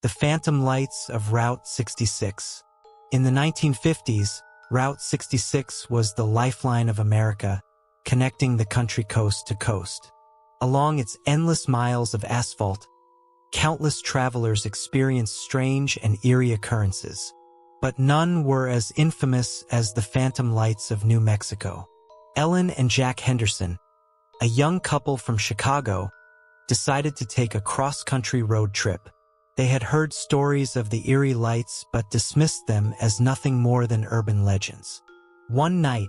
the phantom lights of Route 66. In the 1950s, Route 66 was the lifeline of America, connecting the country coast to coast. Along its endless miles of asphalt, countless travelers experienced strange and eerie occurrences. But none were as infamous as the phantom lights of New Mexico. Ellen and Jack Henderson, a young couple from Chicago, decided to take a cross-country road trip. They had heard stories of the eerie lights but dismissed them as nothing more than urban legends. One night,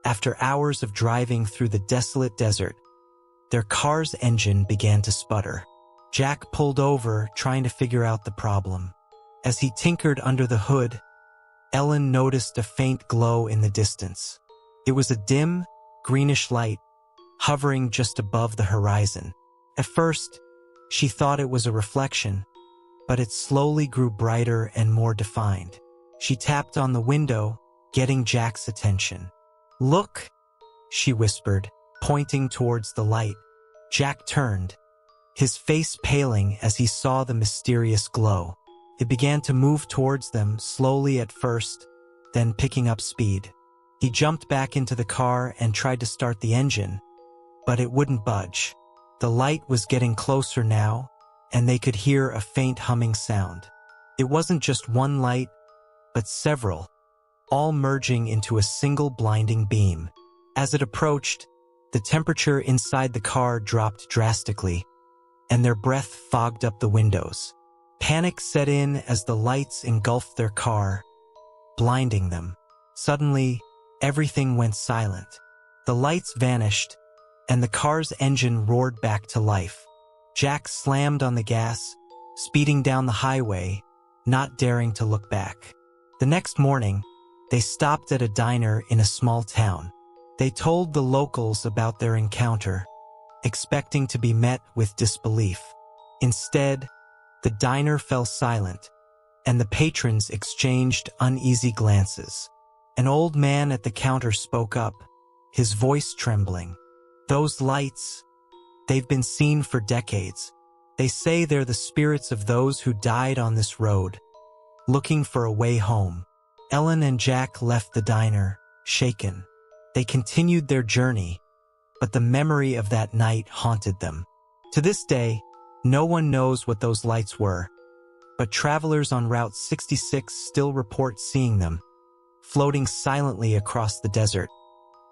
after hours of driving through the desolate desert, their car's engine began to sputter. Jack pulled over, trying to figure out the problem. As he tinkered under the hood, Ellen noticed a faint glow in the distance. It was a dim, greenish light, hovering just above the horizon. At first, she thought it was a reflection, but it slowly grew brighter and more defined. She tapped on the window, getting Jack's attention. "Look," she whispered, pointing towards the light. Jack turned, his face paling as he saw the mysterious glow. It began to move towards them, slowly at first, then picking up speed. He jumped back into the car and tried to start the engine, but it wouldn't budge. The light was getting closer now, and they could hear a faint humming sound. It wasn't just one light, but several, all merging into a single blinding beam. As it approached, the temperature inside the car dropped drastically, and their breath fogged up the windows. Panic set in as the lights engulfed their car, blinding them. Suddenly, everything went silent. The lights vanished, and the car's engine roared back to life. Jack slammed on the gas, speeding down the highway, not daring to look back. The next morning, they stopped at a diner in a small town. They told the locals about their encounter, expecting to be met with disbelief. Instead, the diner fell silent, and the patrons exchanged uneasy glances. An old man at the counter spoke up, his voice trembling. "Those lights, they've been seen for decades. They say they're the spirits of those who died on this road, looking for a way home." Ellen and Jack left the diner, shaken. They continued their journey, but the memory of that night haunted them. To this day, no one knows what those lights were, but travelers on Route 66 still report seeing them, floating silently across the desert,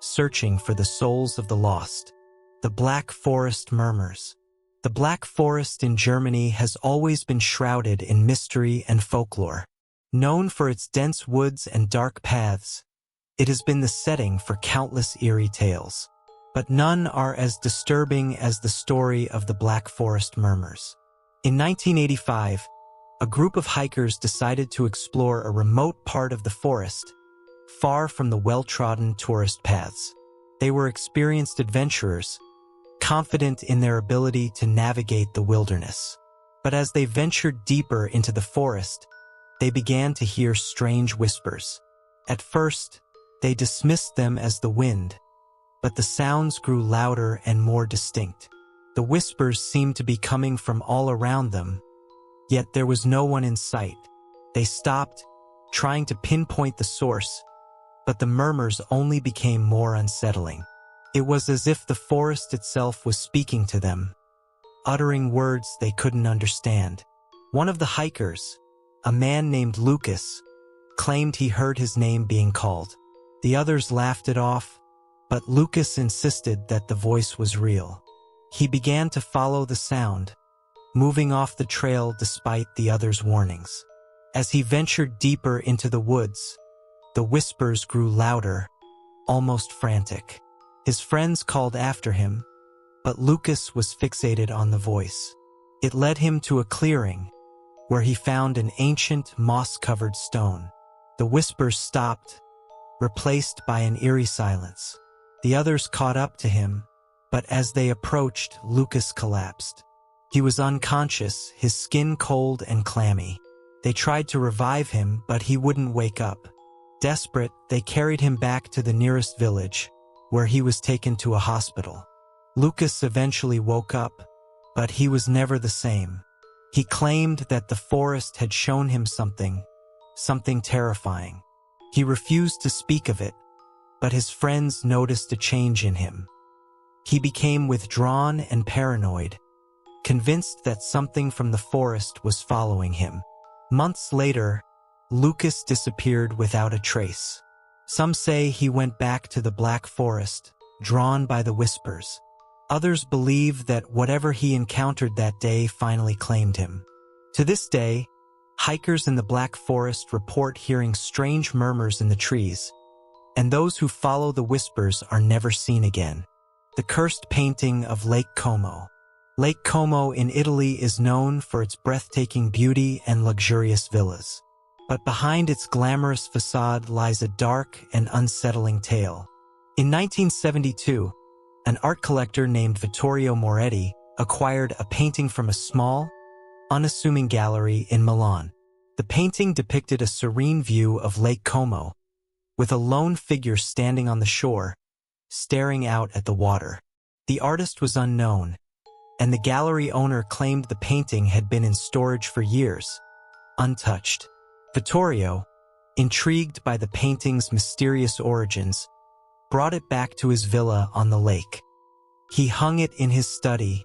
searching for the souls of the lost. The Black Forest murmurs. The Black Forest in Germany has always been shrouded in mystery and folklore. Known for its dense woods and dark paths, it has been the setting for countless eerie tales. But none are as disturbing as the story of the Black Forest murmurs. In 1985, a group of hikers decided to explore a remote part of the forest, far from the well-trodden tourist paths. They were experienced adventurers, confident in their ability to navigate the wilderness. But as they ventured deeper into the forest, they began to hear strange whispers. At first, they dismissed them as the wind, but the sounds grew louder and more distinct. The whispers seemed to be coming from all around them, yet there was no one in sight. They stopped, trying to pinpoint the source, but the murmurs only became more unsettling. It was as if the forest itself was speaking to them, uttering words they couldn't understand. One of the hikers, a man named Lucas, claimed he heard his name being called. The others laughed it off, but Lucas insisted that the voice was real. He began to follow the sound, moving off the trail despite the others' warnings. As he ventured deeper into the woods, the whispers grew louder, almost frantic. His friends called after him, but Lucas was fixated on the voice. It led him to a clearing, where he found an ancient, moss-covered stone. The whispers stopped, replaced by an eerie silence. The others caught up to him, but as they approached, Lucas collapsed. He was unconscious, his skin cold and clammy. They tried to revive him, but he wouldn't wake up. Desperate, they carried him back to the nearest village, where he was taken to a hospital. Lucas eventually woke up, but he was never the same. He claimed that the forest had shown him something terrifying. He refused to speak of it, but his friends noticed a change in him. He became withdrawn and paranoid, convinced that something from the forest was following him. Months later, Lucas disappeared without a trace. Some say he went back to the Black Forest, drawn by the whispers. Others believe that whatever he encountered that day finally claimed him. To this day, hikers in the Black Forest report hearing strange murmurs in the trees, and those who follow the whispers are never seen again. The cursed painting of Lake Como. Lake Como in Italy is known for its breathtaking beauty and luxurious villas. But behind its glamorous facade lies a dark and unsettling tale. In 1972, an art collector named Vittorio Moretti acquired a painting from a small, unassuming gallery in Milan. The painting depicted a serene view of Lake Como, with a lone figure standing on the shore, staring out at the water. The artist was unknown, and the gallery owner claimed the painting had been in storage for years, untouched. Vittorio, intrigued by the painting's mysterious origins, brought it back to his villa on the lake. He hung it in his study,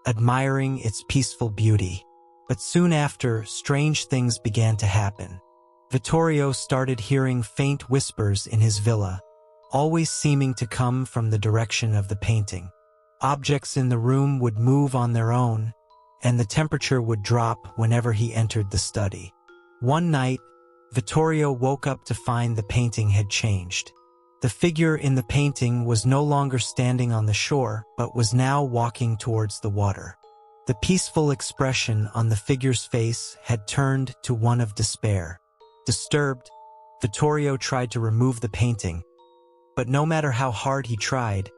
admiring its peaceful beauty. But soon after, strange things began to happen. Vittorio started hearing faint whispers in his villa, always seeming to come from the direction of the painting. Objects in the room would move on their own, and the temperature would drop whenever he entered the study. One night, Vittorio woke up to find the painting had changed. The figure in the painting was no longer standing on the shore, but was now walking towards the water. The peaceful expression on the figure's face had turned to one of despair. Disturbed, Vittorio tried to remove the painting, but no matter how hard he tried,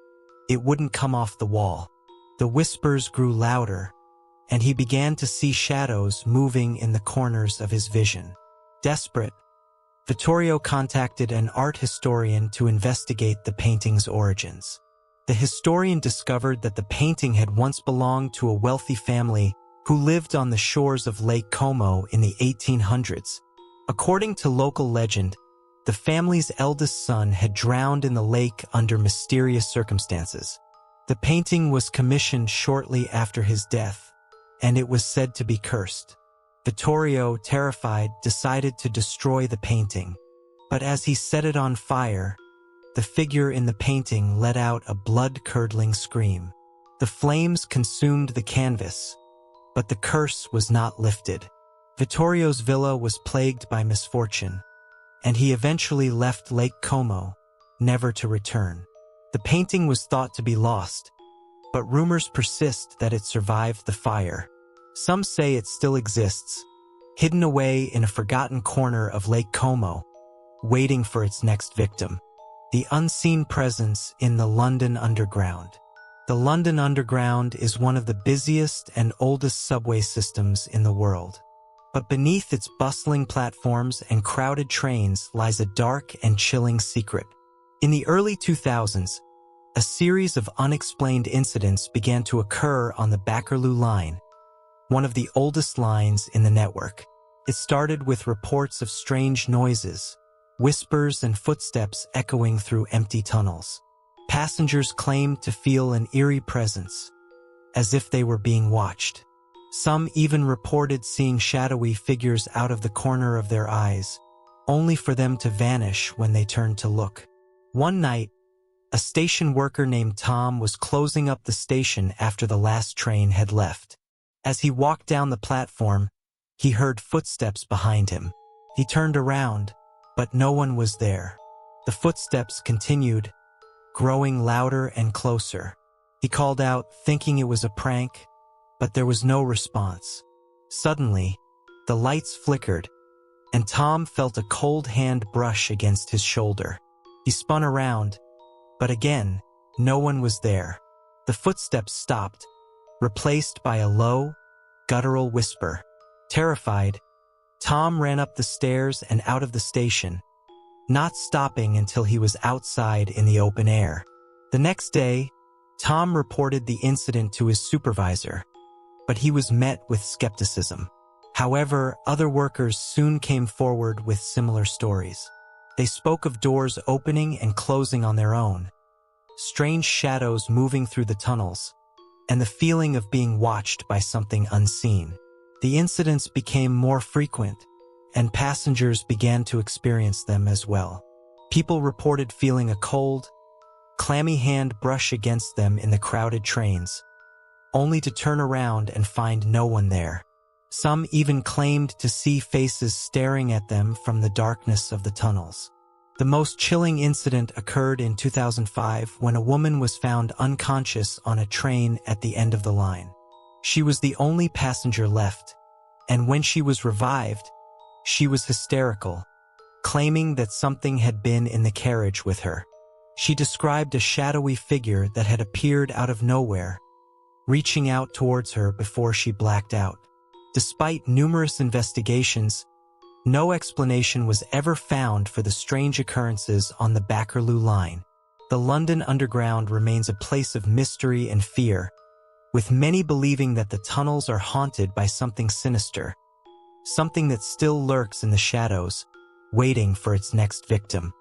it wouldn't come off the wall. The whispers grew louder, and he began to see shadows moving in the corners of his vision. Desperate, Vittorio contacted an art historian to investigate the painting's origins. The historian discovered that the painting had once belonged to a wealthy family who lived on the shores of Lake Como in the 1800s. According to local legend, the family's eldest son had drowned in the lake under mysterious circumstances. The painting was commissioned shortly after his death, and it was said to be cursed. Vittorio, terrified, decided to destroy the painting, but as he set it on fire, the figure in the painting let out a blood-curdling scream. The flames consumed the canvas, but the curse was not lifted. Vittorio's villa was plagued by misfortune, and he eventually left Lake Como, never to return. The painting was thought to be lost, but rumors persist that it survived the fire. Some say it still exists, hidden away in a forgotten corner of Lake Como, waiting for its next victim. The unseen presence in the London Underground. The London Underground is one of the busiest and oldest subway systems in the world. But beneath its bustling platforms and crowded trains lies a dark and chilling secret. In the early 2000s, a series of unexplained incidents began to occur on the Bakerloo line, one of the oldest lines in the network. It started with reports of strange noises, whispers and footsteps echoing through empty tunnels. Passengers claimed to feel an eerie presence, as if they were being watched. Some even reported seeing shadowy figures out of the corner of their eyes, only for them to vanish when they turned to look. One night, a station worker named Tom was closing up the station after the last train had left. As he walked down the platform, he heard footsteps behind him. He turned around, but no one was there. The footsteps continued, growing louder and closer. He called out, thinking it was a prank, but there was no response. Suddenly, the lights flickered, and Tom felt a cold hand brush against his shoulder. He spun around, but again, no one was there. The footsteps stopped, replaced by a low, guttural whisper. Terrified, Tom ran up the stairs and out of the station, not stopping until he was outside in the open air. The next day, Tom reported the incident to his supervisor, but he was met with skepticism. However, other workers soon came forward with similar stories. They spoke of doors opening and closing on their own, strange shadows moving through the tunnels, and the feeling of being watched by something unseen. The incidents became more frequent, and passengers began to experience them as well. People reported feeling a cold, clammy hand brush against them in the crowded trains, only to turn around and find no one there. Some even claimed to see faces staring at them from the darkness of the tunnels. The most chilling incident occurred in 2005 when a woman was found unconscious on a train at the end of the line. She was the only passenger left, and when she was revived, she was hysterical, claiming that something had been in the carriage with her. She described a shadowy figure that had appeared out of nowhere, reaching out towards her before she blacked out. Despite numerous investigations, no explanation was ever found for the strange occurrences on the Bakerloo line. The London Underground remains a place of mystery and fear, with many believing that the tunnels are haunted by something sinister, something that still lurks in the shadows, waiting for its next victim.